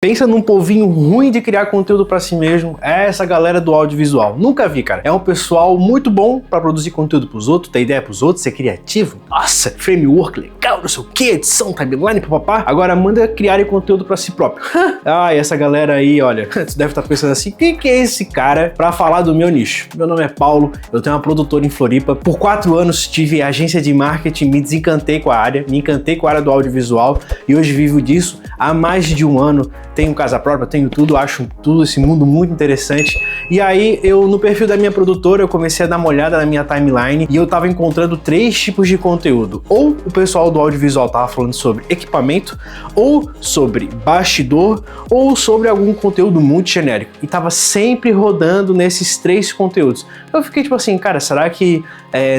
Pensa num povinho ruim de criar conteúdo pra si mesmo, é essa galera do audiovisual. Nunca vi, cara. É um pessoal muito bom pra produzir conteúdo pros outros, ter ideia pros outros, ser criativo. Nossa, framework legal, não sei o que, edição, timeline, papapá. Agora manda criarem conteúdo pra si próprio. Ah, e essa galera aí, olha, tu deve estar pensando assim, quem que é esse cara pra falar do meu nicho? Meu nome é Paulo, eu tenho uma produtora em Floripa. Por 4 anos tive agência de marketing, me desencantei com a área, me encantei com a área do audiovisual e hoje vivo disso há mais de um ano. Tenho casa própria, tenho tudo, acho tudo esse mundo muito interessante. E aí, no perfil da minha produtora, eu comecei a dar uma olhada na minha timeline e eu tava encontrando 3 tipos de conteúdo. Ou o pessoal do audiovisual tava falando sobre equipamento, ou sobre bastidor, ou sobre algum conteúdo muito genérico. E tava sempre rodando nesses 3 conteúdos. Eu fiquei tipo assim, cara, será que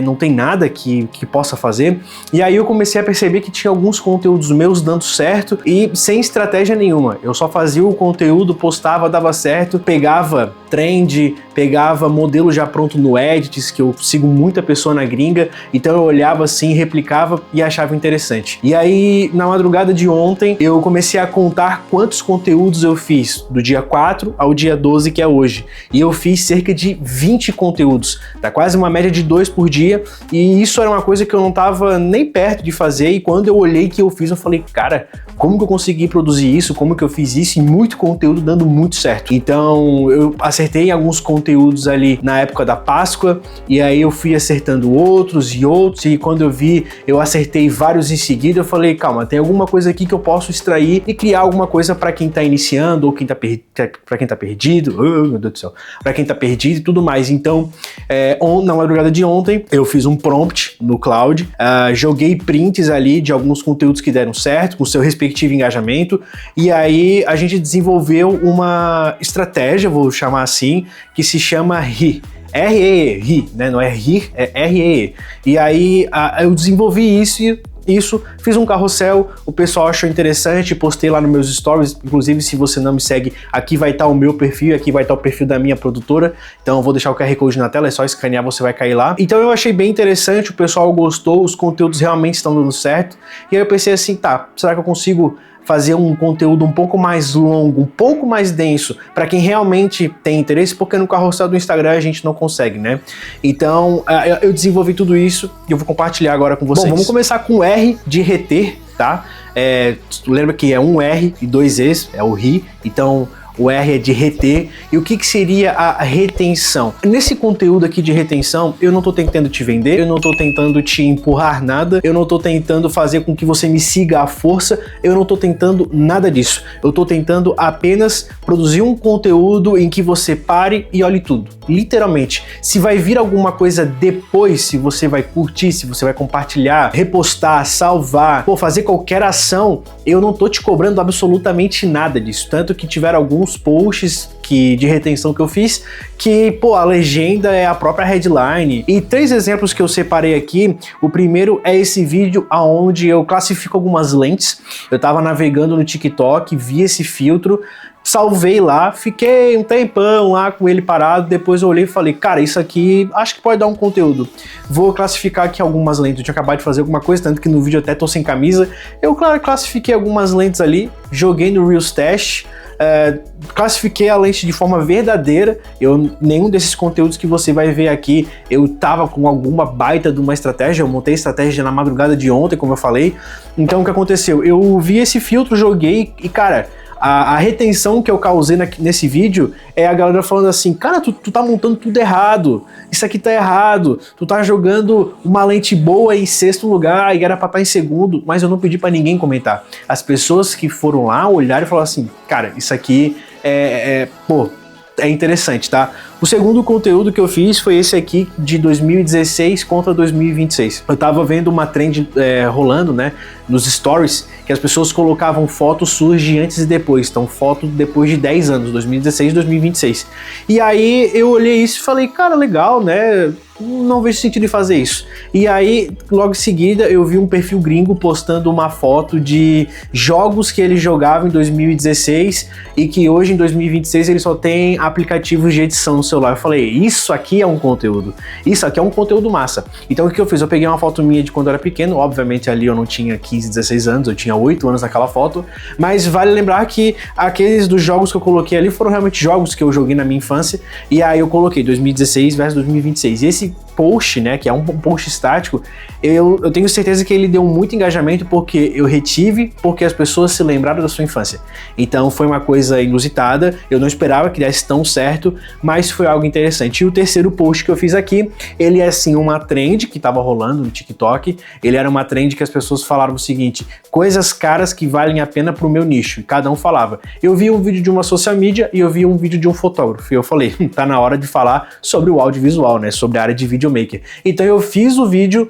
não tem nada que possa fazer? E aí eu comecei a perceber que tinha alguns conteúdos meus dando certo e sem estratégia nenhuma. Eu só fazia o conteúdo, postava, dava certo, pegava trend, pegava modelo já pronto no Edits, que eu sigo muita pessoa na gringa, então eu olhava assim, replicava e achava interessante. E aí, na madrugada de ontem, eu comecei a contar quantos conteúdos eu fiz, do dia 4 ao dia 12, que é hoje. E eu fiz cerca de 20 conteúdos, tá quase uma média de 2 por dia, e isso era uma coisa que eu não tava nem perto de fazer, e quando eu olhei que eu fiz, eu falei, cara, como que eu consegui produzir isso, como que eu fiz isso, e muito conteúdo dando muito certo. Então, eu acertei alguns conteúdos ali na época da Páscoa, e aí eu fui acertando outros, e quando eu vi, eu acertei vários em seguida, eu falei, calma, tem alguma coisa aqui que eu posso extrair e criar alguma coisa para quem tá iniciando, ou para quem tá perdido, oh, meu Deus do céu, para quem tá perdido e tudo mais. Então, na madrugada de ontem, eu fiz um prompt no Cloud, joguei prints ali de alguns conteúdos que deram certo, com seu respectivo engajamento, e aí a gente desenvolveu uma estratégia, vou chamar assim, que se chama RE. R-E-E, né? Não é RIR, é R-E-E. E aí eu desenvolvi isso, fiz um carrossel, o pessoal achou interessante, postei lá nos meus stories, inclusive se você não me segue, aqui vai estar o meu perfil, aqui vai estar o perfil da minha produtora, então eu vou deixar o QR Code na tela, é só escanear, você vai cair lá. Então eu achei bem interessante, o pessoal gostou, os conteúdos realmente estão dando certo, e aí eu pensei assim, tá, será que eu consigo fazer um conteúdo um pouco mais longo, um pouco mais denso, para quem realmente tem interesse, porque no carrossel do Instagram a gente não consegue, né? Então, eu desenvolvi tudo isso e eu vou compartilhar agora com vocês. Bom, vamos começar com o R de reter, tá? Lembra que é um R e 2 Es, é o RI, então o R é de reter. E o que seria a retenção? Nesse conteúdo aqui de retenção, eu não tô tentando te vender, eu não tô tentando te empurrar nada, eu não tô tentando fazer com que você me siga à força, eu não tô tentando nada disso. Eu tô tentando apenas produzir um conteúdo em que você pare e olhe tudo. Literalmente. Se vai vir alguma coisa depois, se você vai curtir, se você vai compartilhar, repostar, salvar, fazer qualquer ação, eu não tô te cobrando absolutamente nada disso. Tanto que tiveram alguns posts de retenção que eu fiz, que, a legenda é a própria headline. E 3 exemplos que eu separei aqui, o primeiro é esse vídeo onde eu classifico algumas lentes. Eu tava navegando no TikTok, vi esse filtro, salvei lá, fiquei um tempão lá com ele parado, depois eu olhei e falei, cara, isso aqui acho que pode dar um conteúdo. Vou classificar aqui algumas lentes, eu tinha acabado de fazer alguma coisa, tanto que no vídeo até tô sem camisa. Eu, claro, classifiquei algumas lentes ali, joguei no Reels Test, classifiquei a lente de forma verdadeira. Nenhum desses conteúdos que você vai ver aqui, eu tava com alguma baita de uma estratégia, eu montei estratégia na madrugada de ontem, como eu falei. Então o que aconteceu? Eu vi esse filtro, joguei e, cara, a retenção que eu causei nesse vídeo é a galera falando assim, cara, tu tá montando tudo errado, isso aqui tá errado, tu tá jogando uma lente boa em 6º lugar e era pra estar em 2º, mas eu não pedi pra ninguém comentar. As pessoas que foram lá olharam e falaram assim, cara, isso aqui é interessante, tá? O segundo conteúdo que eu fiz foi esse aqui de 2016 contra 2026. Eu tava vendo uma trend rolando, né, nos stories, que as pessoas colocavam fotos suas de antes e depois. Então, foto depois de 10 anos, 2016 e 2026. E aí eu olhei isso e falei, cara, legal, né? Não vejo sentido em fazer isso. E aí, logo em seguida, eu vi um perfil gringo postando uma foto de jogos que ele jogava em 2016 e que hoje, em 2026, ele só tem aplicativos de edição celular. Eu falei, isso aqui é um conteúdo. Isso aqui é um conteúdo massa. Então o que eu fiz? Eu peguei uma foto minha de quando eu era pequeno. Obviamente ali eu não tinha 15, 16 anos. Eu tinha 8 anos naquela foto. Mas vale lembrar que aqueles dos jogos que eu coloquei ali foram realmente jogos que eu joguei na minha infância. E aí eu coloquei 2016 versus 2026. E esse post, né, que é um post estático, eu tenho certeza que ele deu muito engajamento porque eu retive, porque as pessoas se lembraram da sua infância. Então foi uma coisa inusitada, eu não esperava que desse tão certo, mas foi algo interessante. E o terceiro post que eu fiz aqui, ele é assim uma trend que tava rolando no TikTok, ele era uma trend que as pessoas falaram o seguinte, coisas caras que valem a pena pro meu nicho, e cada um falava. Eu vi um vídeo de uma social media e eu vi um vídeo de um fotógrafo, e eu falei, tá na hora de falar sobre o audiovisual, né, sobre a área de videomaker. Então eu fiz o vídeo,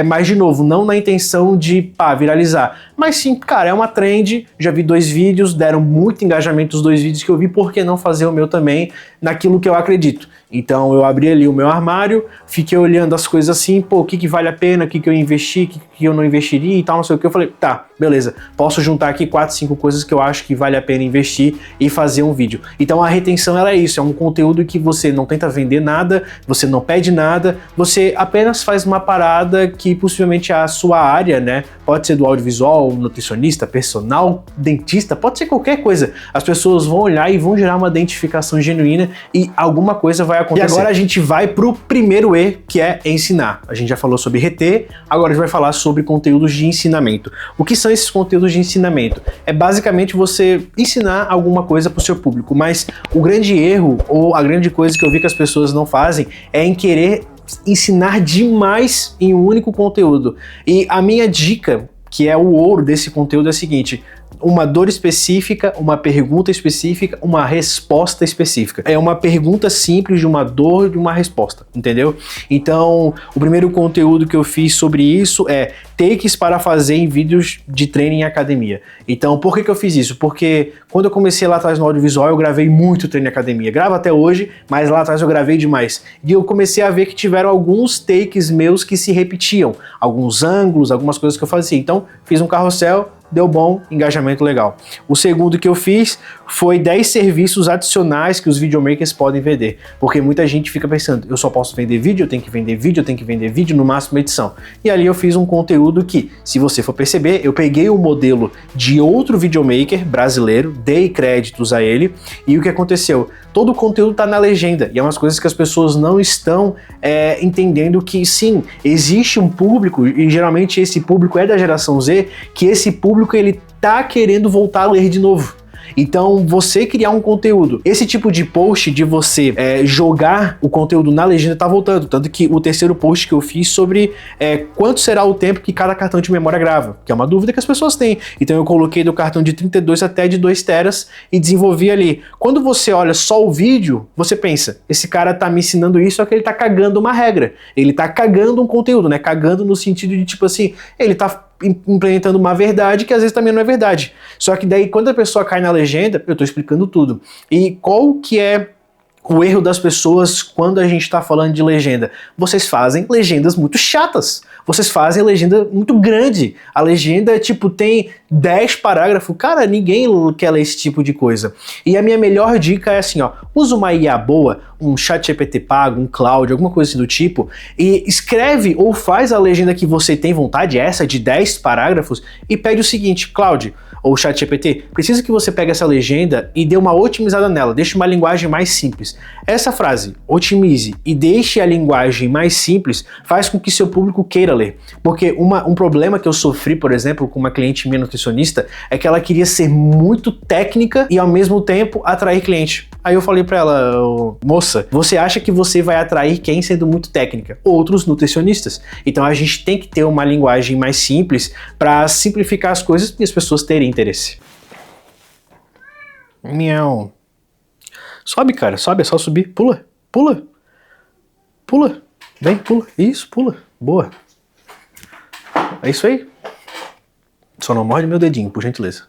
mas de novo, não na intenção de viralizar, mas sim, cara, é uma trend, já vi 2 vídeos, deram muito engajamento os 2 vídeos que eu vi, por que não fazer o meu também naquilo que eu acredito? Então eu abri ali o meu armário, fiquei olhando as coisas assim, pô, o que vale a pena, o que eu investi, o que eu não investiria e tal, não sei o que. Eu falei, tá, beleza, posso juntar aqui 4, 5 coisas que eu acho que vale a pena investir e fazer um vídeo. Então a retenção ela é isso, é um conteúdo que você não tenta vender nada, você não pede nada, você apenas faz uma parada que possivelmente a sua área, né, pode ser do audiovisual, nutricionista, personal, dentista, pode ser qualquer coisa. As pessoas vão olhar e vão gerar uma identificação genuína e alguma coisa vai acontecer. E agora a gente vai pro primeiro E, que é ensinar. A gente já falou sobre reter, agora a gente vai falar sobre conteúdos de ensinamento. O que são esses conteúdos de ensinamento? É basicamente você ensinar alguma coisa pro seu público, mas o grande erro, ou a grande coisa que eu vi que as pessoas não fazem, é em querer ensinar demais em um único conteúdo. E a minha dica, que é o ouro desse conteúdo, é a seguinte: uma dor específica, uma pergunta específica, uma resposta específica. É uma pergunta simples de uma dor de uma resposta, entendeu? Então, o primeiro conteúdo que eu fiz sobre isso é takes para fazer em vídeos de treino em academia. Então, por que eu fiz isso? Porque quando eu comecei lá atrás no audiovisual, eu gravei muito treino em academia. Gravo até hoje, mas lá atrás eu gravei demais. E eu comecei a ver que tiveram alguns takes meus que se repetiam. Alguns ângulos, algumas coisas que eu fazia. Então, fiz um carrossel, deu bom, engajamento legal. O segundo que eu fiz foi 10 serviços adicionais que os videomakers podem vender, porque muita gente fica pensando, eu só posso vender vídeo, eu tenho que vender vídeo, eu tenho que vender vídeo, no máximo edição. E ali eu fiz um conteúdo que, se você for perceber, eu peguei o modelo de outro videomaker brasileiro, dei créditos a ele, e o que aconteceu? Todo o conteúdo tá na legenda, e é umas coisas que as pessoas não estão entendendo que sim, existe um público, e geralmente esse público é da geração Z, que esse público ele tá querendo voltar a ler de novo. Então, você criar um conteúdo, esse tipo de post de você jogar o conteúdo na legenda tá voltando, tanto que o terceiro post que eu fiz sobre quanto será o tempo que cada cartão de memória grava, que é uma dúvida que as pessoas têm. Então eu coloquei do cartão de 32 até de 2 teras e desenvolvi ali. Quando você olha só o vídeo, você pensa, esse cara tá me ensinando isso, só que ele tá cagando uma regra, ele tá cagando um conteúdo, né, cagando no sentido de tipo assim, ele tá implementando uma verdade que às vezes também não é verdade. Só que daí quando a pessoa cai na legenda, eu tô explicando tudo. E qual que é o erro das pessoas quando a gente tá falando de legenda? Vocês fazem legendas muito chatas. Vocês fazem legenda muito grande. A legenda, tipo, tem 10 parágrafos. Cara, ninguém quer ler esse tipo de coisa. E a minha melhor dica é assim, ó. Usa uma IA boa, um ChatGPT pago, um Cloud, alguma coisa assim do tipo, e escreve ou faz a legenda que você tem vontade, essa de 10 parágrafos, e pede o seguinte, Cloud, ou ChatGPT, precisa que você pegue essa legenda e dê uma otimizada nela, deixe uma linguagem mais simples. Essa frase, otimize e deixe a linguagem mais simples, faz com que seu público queira ler. Porque um problema que eu sofri, por exemplo, com uma cliente minha nutricionista, é que ela queria ser muito técnica e ao mesmo tempo atrair cliente. Aí eu falei pra ela, moça, você acha que você vai atrair quem sendo muito técnica? Outros nutricionistas. Então a gente tem que ter uma linguagem mais simples para simplificar as coisas e as pessoas terem interesse. Miau. Sobe, cara, sobe, é só subir. Pula, pula, pula. Vem, pula. Isso, pula. Boa. É isso aí. Só não morde meu dedinho, por gentileza.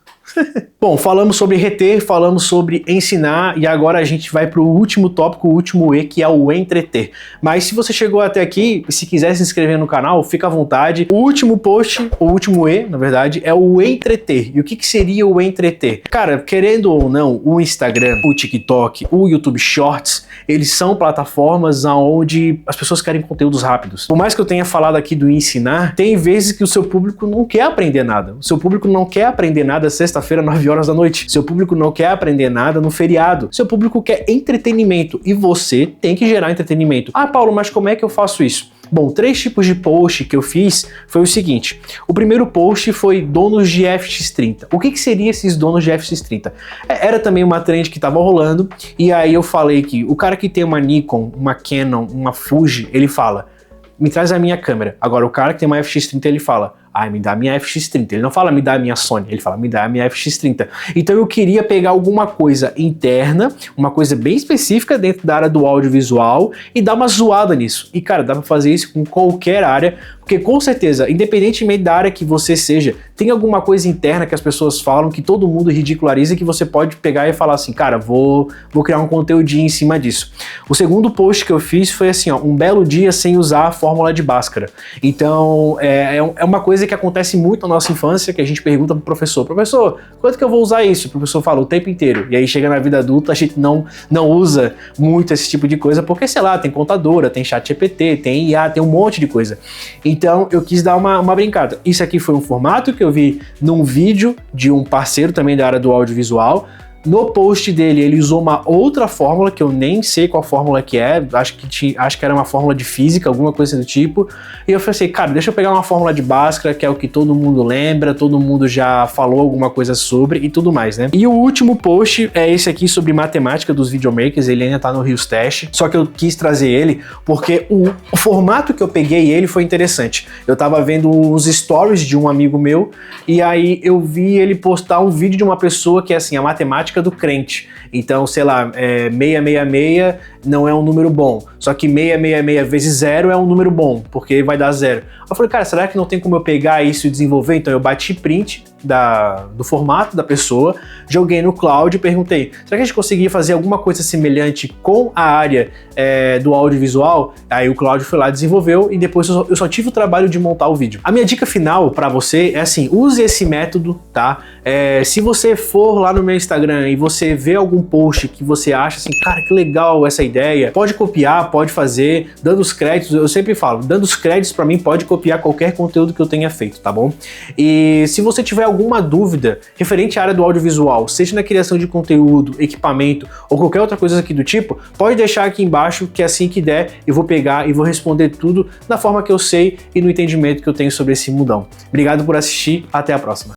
Bom, falamos sobre reter, falamos sobre ensinar e agora a gente vai para o último tópico, o último E, que é o entreter. Mas se você chegou até aqui, se quiser se inscrever no canal, fica à vontade. O último post, o último E, na verdade, é o entreter. E o que seria o entreter? Cara, querendo ou não, o Instagram, o TikTok, o YouTube Shorts, eles são plataformas onde as pessoas querem conteúdos rápidos. Por mais que eu tenha falado aqui do ensinar, tem vezes que o seu público não quer aprender nada. O seu público não quer aprender nada sexta-feira, 9 horas da noite. Seu público não quer aprender nada no feriado. Seu público quer entretenimento e você tem que gerar entretenimento. Ah, Paulo, mas como é que eu faço isso? Bom, 3 tipos de post que eu fiz foi o seguinte. O primeiro post foi donos de FX30. O que seria esses donos de FX30? Era também uma trend que estava rolando e aí eu falei que o cara que tem uma Nikon, uma Canon, uma Fuji, ele fala, me traz a minha câmera. Agora o cara que tem uma FX30, ele fala, me dá a minha FX30. Ele não fala, me dá a minha Sony. Ele fala, me dá a minha FX30. Então eu queria pegar alguma coisa interna, uma coisa bem específica dentro da área do audiovisual e dar uma zoada nisso. E cara, dá pra fazer isso com qualquer área, porque com certeza, independentemente da área que você seja, tem alguma coisa interna que as pessoas falam, que todo mundo ridiculariza, que você pode pegar e falar assim, cara, vou criar um conteúdinho em cima disso. O segundo post que eu fiz foi assim, ó, um belo dia sem usar a fórmula de Bhaskara. Então, é uma coisa que acontece muito na nossa infância, que a gente pergunta pro professor, quanto que eu vou usar isso? O professor fala o tempo inteiro. E aí chega na vida adulta, a gente não usa muito esse tipo de coisa, porque sei lá, tem contadora, tem ChatGPT, tem IA, tem um monte de coisa. Então eu quis dar uma brincada. Isso aqui foi um formato que eu vi num vídeo de um parceiro também da área do audiovisual. No post dele, ele usou uma outra fórmula, que eu nem sei qual fórmula que é, acho que era uma fórmula de física, alguma coisa do tipo, e eu falei assim, cara, deixa eu pegar uma fórmula de Bhaskara, que é o que todo mundo lembra, todo mundo já falou alguma coisa sobre e tudo mais, né? E o último post é esse aqui sobre matemática dos videomakers, ele ainda tá no Rios Teste, só que eu quis trazer ele porque o formato que eu peguei ele foi interessante. Eu tava vendo os stories de um amigo meu, e aí eu vi ele postar um vídeo de uma pessoa que é assim, a matemática do crente. Então, sei lá, 666 não é um número bom. Só que 666 vezes 0 é um número bom, porque vai dar 0. Eu falei, cara, será que não tem como eu pegar isso e desenvolver? Então eu bati print do formato da pessoa, joguei no cloud e perguntei, será que a gente conseguia fazer alguma coisa semelhante com a área do audiovisual? Aí o Cloud foi lá, desenvolveu e depois eu só tive o trabalho de montar o vídeo. A minha dica final para você é assim, use esse método, tá? Se você for lá no meu Instagram e você vê algum post que você acha assim, cara, que legal essa ideia, pode copiar, pode fazer, dando os créditos, eu sempre falo, dando os créditos para mim, pode copiar qualquer conteúdo que eu tenha feito, tá bom? E se você tiver alguma dúvida referente à área do audiovisual, seja na criação de conteúdo, equipamento ou qualquer outra coisa aqui do tipo, pode deixar aqui embaixo que assim que der eu vou pegar e vou responder tudo da forma que eu sei e no entendimento que eu tenho sobre esse mundão. Obrigado por assistir, até a próxima.